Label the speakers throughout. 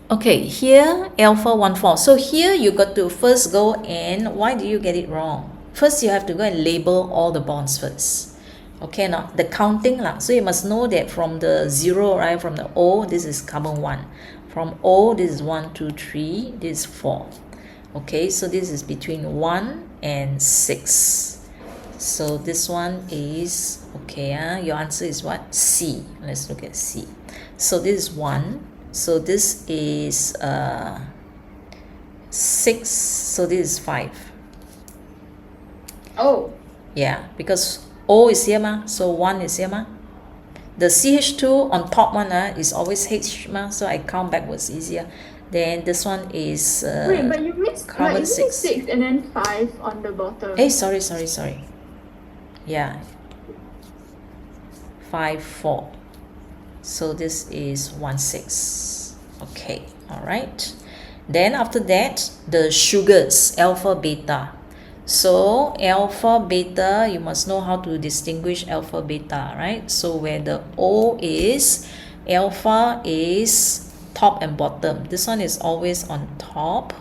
Speaker 1: Okay, here alpha 1,4. So here you got to first go and why do you get it wrong? First you have to go and label all the bonds first. Okay, now the counting lah. So you must know that from the 0, right? From the O, this is carbon 1. From O, this is 1, 2, 3, this is 4. Okay, so this is between 1 and 6. So this one is, okay, your answer is what? C. Let's look at C. So this is 1. So this is 6. So this is 5.
Speaker 2: Oh.
Speaker 1: Yeah, because O is here ma, so 1 is here ma. The CH2 on top one is always H ma, so I count backwards easier. Then this one is
Speaker 2: wait, but you missed
Speaker 1: carbon
Speaker 2: like
Speaker 1: 6.
Speaker 2: 6 and then 5 on the bottom.
Speaker 1: Hey, sorry. Yeah. 5, 4. So this is 1, 6. Okay, all right. Then after that, the sugars, alpha, beta. So alpha, beta, you must know how to distinguish alpha, beta, right? So where the O is, alpha is top and bottom. This one is always on top.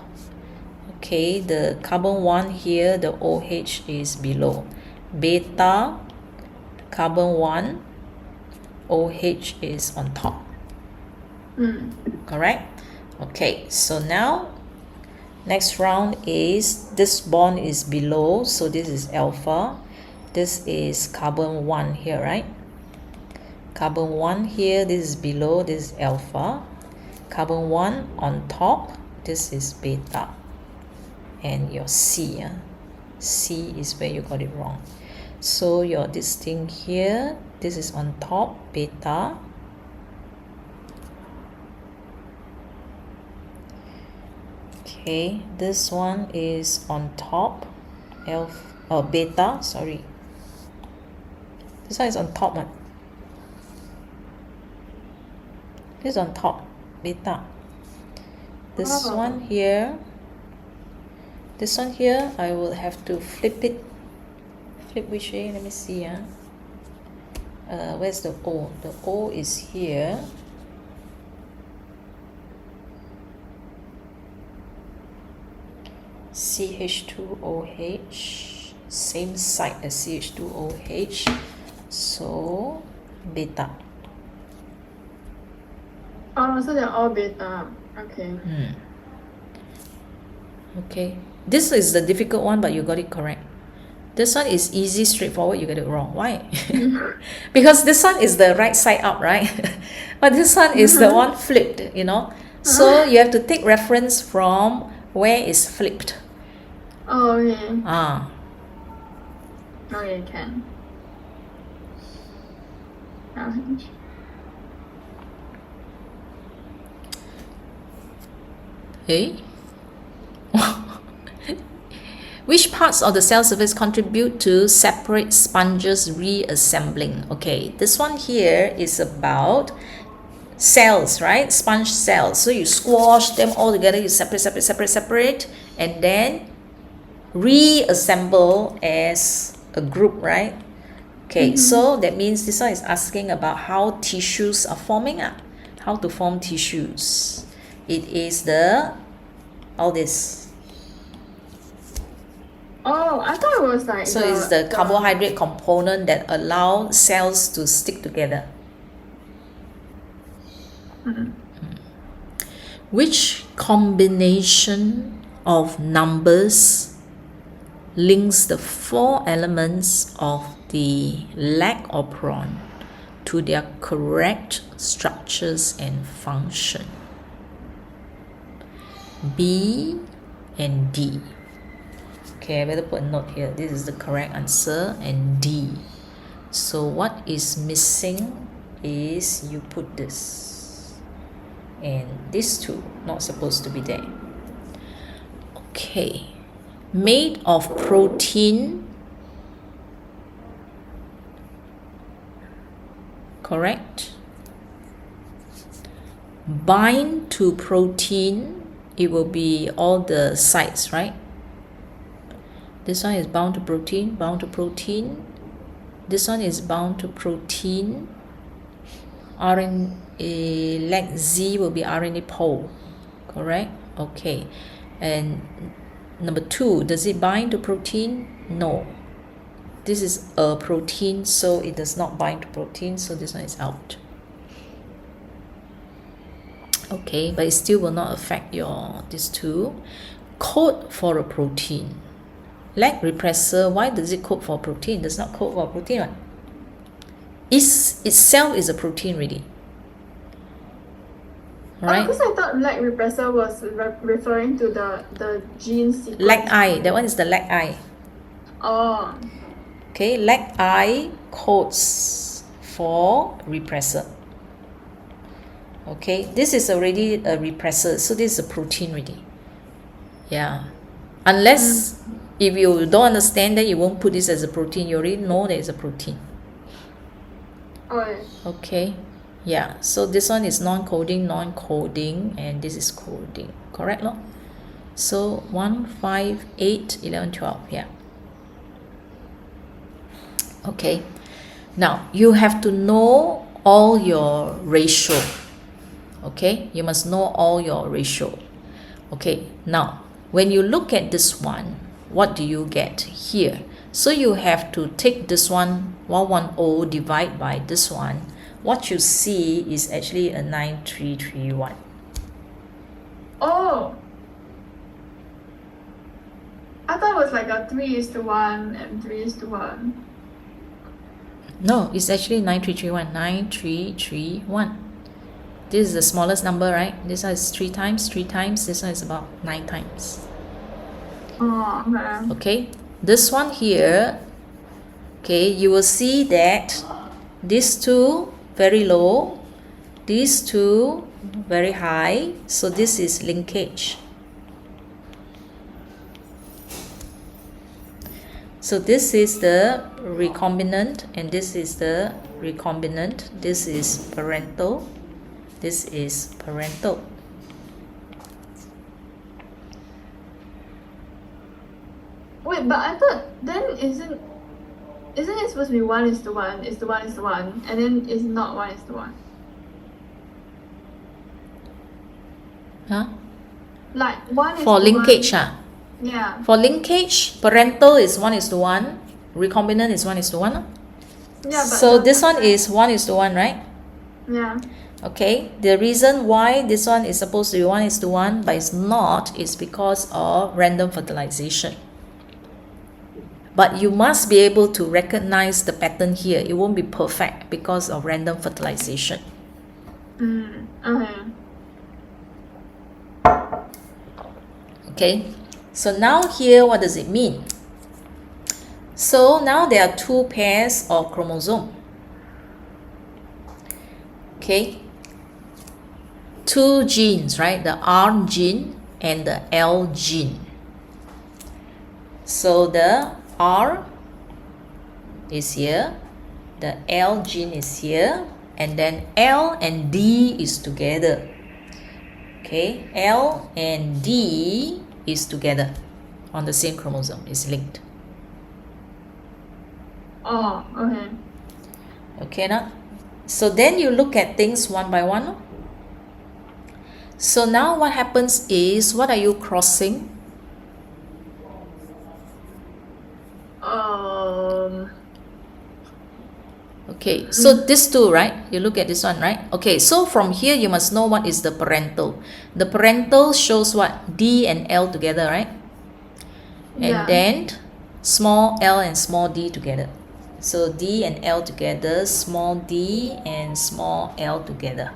Speaker 1: Okay, the carbon 1 here, the OH is below. Beta, carbon 1, OH is on top. Correct? Okay, so now next round is this bond is below, so this is alpha. This is carbon 1 here, right? Carbon 1 here, this is below, this is alpha. Carbon 1 on top, this is beta. And your C, C is where you got it wrong. So your this thing here, this is on top, beta. Okay, this one is on top, beta, sorry. This one is on top one. This is on top, beta. This one here, I will have to flip it. Flip which way? Let me see. Where's the O? The O is here. CH2OH, same site as CH2OH, so beta.
Speaker 2: Oh, so they're all beta. Okay.
Speaker 1: Okay, this is the difficult one, but you got it correct. This one is easy, straightforward, you get it wrong. Why? Because this one is the right side up, right? But this one is the one flipped, you know. So you have to take reference from where is flipped.
Speaker 2: Oh, okay. Okay, can.
Speaker 1: Hey? Which parts of the cell surface contribute to separate sponges reassembling? Okay, this one here is about cells, right? Sponge cells. So you squash them all together, you separate, and then reassemble as a group, right? Okay, so that means this one is asking about how tissues are forming, how to form tissues. It is all this.
Speaker 2: Oh, I thought it was like
Speaker 1: so it's the carbohydrate component that allow cells to stick together. Which combination of numbers links the 4 elements of the lag operon to their correct structures and function? B and D. Okay, I better put a note here. This is the correct answer, and D. So what is missing is you put this. And these two, not supposed to be there. Okay. Made of protein. Correct. Bind to protein. It will be all the sites, right? This one is bound to protein, This one is bound to protein. RNA, leg Z will be RNA pole. correct? Okay. And number 2, does it bind to protein? No. This is a protein, so it does not bind to protein, so this one is out. Okay, but it still will not affect your these two. Code for a protein. Lag repressor, why does it code for protein? It does not code for protein, right? Itself is a protein really. Right?
Speaker 2: Because I thought lag repressor was referring to the gene sequence.
Speaker 1: Lag I, that one is the lag I.
Speaker 2: Oh.
Speaker 1: Okay, lag I codes for repressor. Okay, this is already a repressor, so this is a protein already. Yeah, unless if you don't understand, then you won't put this as a protein. You already know that it's a protein.
Speaker 2: Oh.
Speaker 1: Okay, yeah, so this one is non-coding, and this is coding, correct? No? So 1, 5, 8, 11, 12, yeah. Okay, now you have to know all your ratio. Okay, you must know all your ratio. Okay, now when you look at this one, what do you get here? So you have to take this one 110 divide by this one. What you see is actually a 9331.
Speaker 2: Oh. I thought it was like a 3:1 and 3:1.
Speaker 1: No, it's actually 9331. 9331. This is the smallest number, right? This one is 3 times, 3 times. This one is about 9 times.
Speaker 2: Oh, okay.
Speaker 1: Okay, this one here, okay, you will see that these two very low, these two very high, so this is linkage. So this is the recombinant and this is the recombinant. This is parental, this is parental.
Speaker 2: Wait, but I thought then isn't it supposed to be 1:1, is to 1:1, and then it's not 1:1?
Speaker 1: Huh?
Speaker 2: Like 1
Speaker 1: For linkage,
Speaker 2: Yeah.
Speaker 1: For linkage, parental is 1:1, recombinant is 1:1.
Speaker 2: Yeah, but
Speaker 1: so this one is 1:1, right?
Speaker 2: Yeah.
Speaker 1: Okay, the reason why this one is supposed to be 1:1 but it's not is because of random fertilization. But you must be able to recognize the pattern here. It won't be perfect because of random fertilization.
Speaker 2: Okay.
Speaker 1: Okay, so now here what does it mean? So now there are 2 pairs of chromosome. Okay, 2 genes, right? The R gene and the L gene. So the R is here, the L gene is here, and then L and D is together. Okay, L and D is together on the same chromosome, is linked.
Speaker 2: Oh, okay.
Speaker 1: Okay, now, so then you look at things one by one. So now what happens is, what are you crossing? Okay, so this two, right? You look at this one, right? Okay, so from here you must know what is the parental. The parental shows what? D and L together, right? And then small l and small d together. So D and L together, small d and small l together.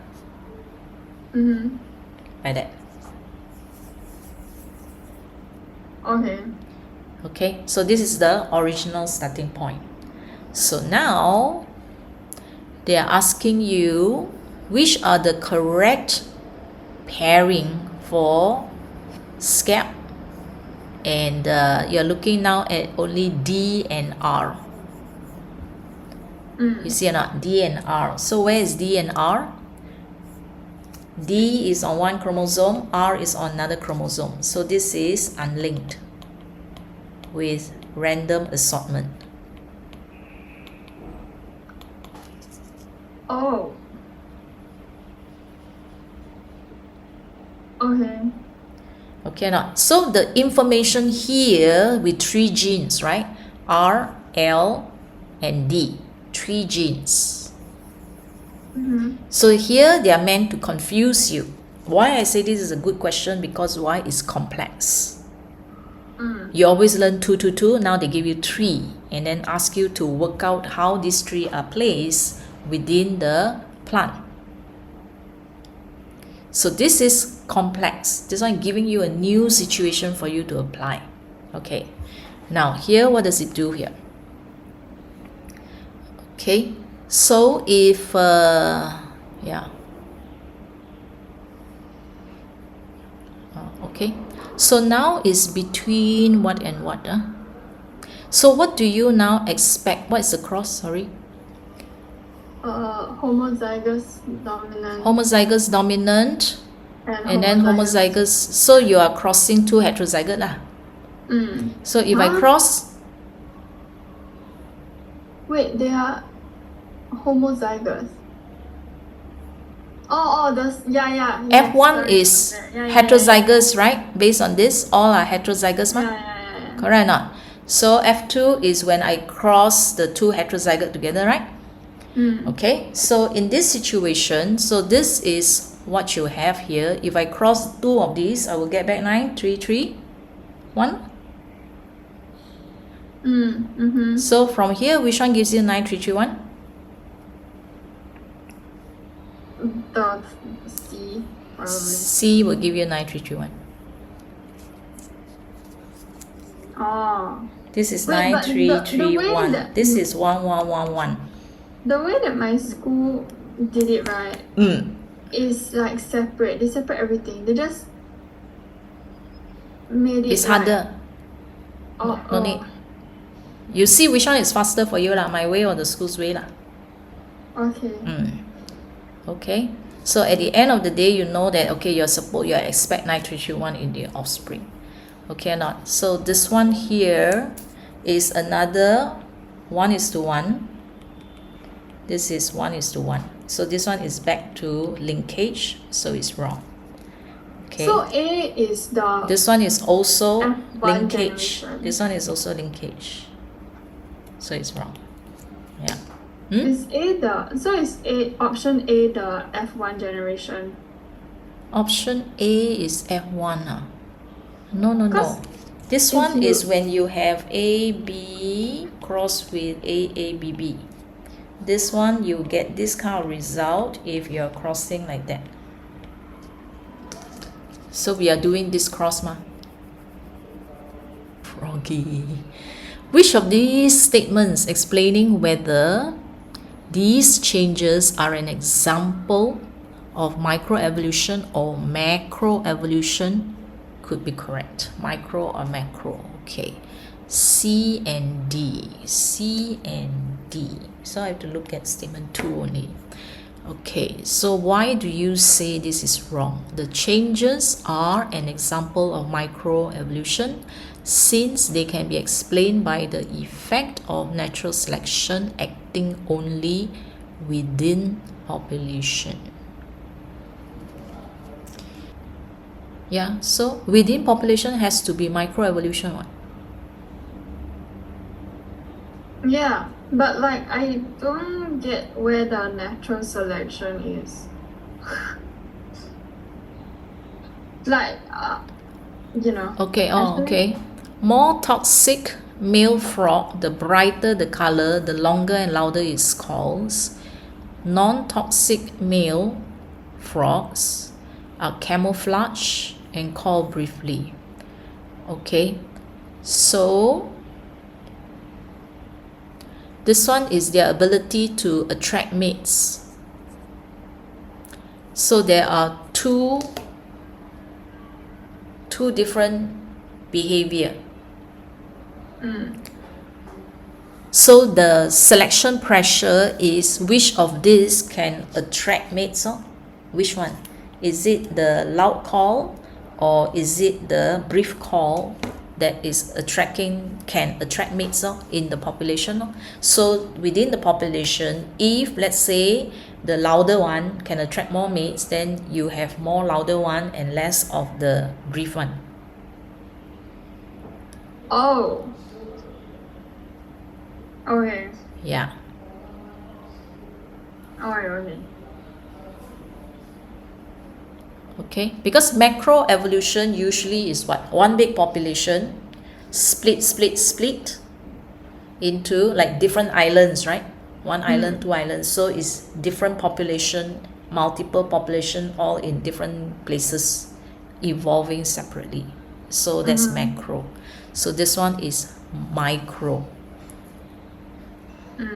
Speaker 1: Like that.
Speaker 2: Okay.
Speaker 1: Okay, so this is the original starting point. So now they are asking you which are the correct pairing for scap, and you're looking now at only D and R. You see or not? D and R. So where is D and R? D is on one chromosome, R is on another chromosome. So this is unlinked with random assortment.
Speaker 2: Oh. Okay.
Speaker 1: Okay or not? So the information here with 3 genes, right? R, L, and D. 3 genes. So here they are meant to confuse you. Why I say this is a good question? Because Y is complex. You always learn 2, 2, 2. Now they give you 3 and then ask you to work out how these 3 are placed within the plant. So this is complex. This one giving you a new situation for you to apply. Okay. Now here, what does it do here? Okay. So if okay. So now is between what and what? So what do you now expect? What is the cross? Sorry.
Speaker 2: Homozygous dominant.
Speaker 1: Homozygous dominant. And then homozygous. So you are crossing 2 heterozygote lah. So if I cross.
Speaker 2: Wait, they are homozygous. Yeah.
Speaker 1: F1 is heterozygous, right? Based on this, all are heterozygous,
Speaker 2: Yeah.
Speaker 1: Correct or not? So F2 is when I cross the 2 heterozygote together, right? Okay, so in this situation, so this is what you have here. If I cross 2 of these, I will get back 9, 3, 3, 1. So from here, which one gives you 9, 3, 3, 1?
Speaker 2: The C, probably.
Speaker 1: C will give you 9, 3, 3, 1.
Speaker 2: Oh.
Speaker 1: This is 9, 3, 3, 1. This is 1, 1, 1, 1.
Speaker 2: The way that my school did it, right, is like separate. They separate everything. They just made it.
Speaker 1: It's harder. No need. You see which one is faster for you, my way or the school's way.
Speaker 2: Okay.
Speaker 1: Okay. So at the end of the day, you know that, okay, you expect 9, 3, 3, 1 in the offspring. Okay or not? So this one here is another 1:1. This is 1:1. So this one is back to linkage, so it's wrong. Okay.
Speaker 2: So A is the.
Speaker 1: This one is also
Speaker 2: F1
Speaker 1: linkage.
Speaker 2: generation.
Speaker 1: This one is also linkage. So it's wrong. Yeah.
Speaker 2: Is option A the F1 generation?
Speaker 1: Option A is F1. No. This one is when you have AB crossed with AABB. This one, you get this kind of result if you're crossing like that. So we are doing this cross, Froggy. Which of these statements explaining whether these changes are an example of microevolution or macroevolution could be correct? Micro or macro? Okay. C and D. So I have to look at statement 2 only. Okay, so why do you say this is wrong? The changes are an example of microevolution since they can be explained by the effect of natural selection acting only within population. Yeah, so within population has to be microevolution, what?
Speaker 2: Yeah, but like I don't get where the natural selection is. Like,
Speaker 1: Okay, okay. More toxic male frog, the brighter the color, the longer and louder its calls. Non-toxic male frogs are camouflage and call briefly. Okay, so this one is their ability to attract mates. So there are two different behavior. So the selection pressure is which of these can attract mates? Which one? Is it the loud call or is it the brief call that is can attract mates in the population? So within the population, if let's say the louder one can attract more mates, then you have more louder one and less of the brief one.
Speaker 2: Oh. Okay.
Speaker 1: Yeah.
Speaker 2: Okay.
Speaker 1: Okay, because macro evolution usually is what? One big population, split into like different islands, right? One island, two islands. So it's different population, multiple population, all in different places, evolving separately. So that's macro. So this one is micro.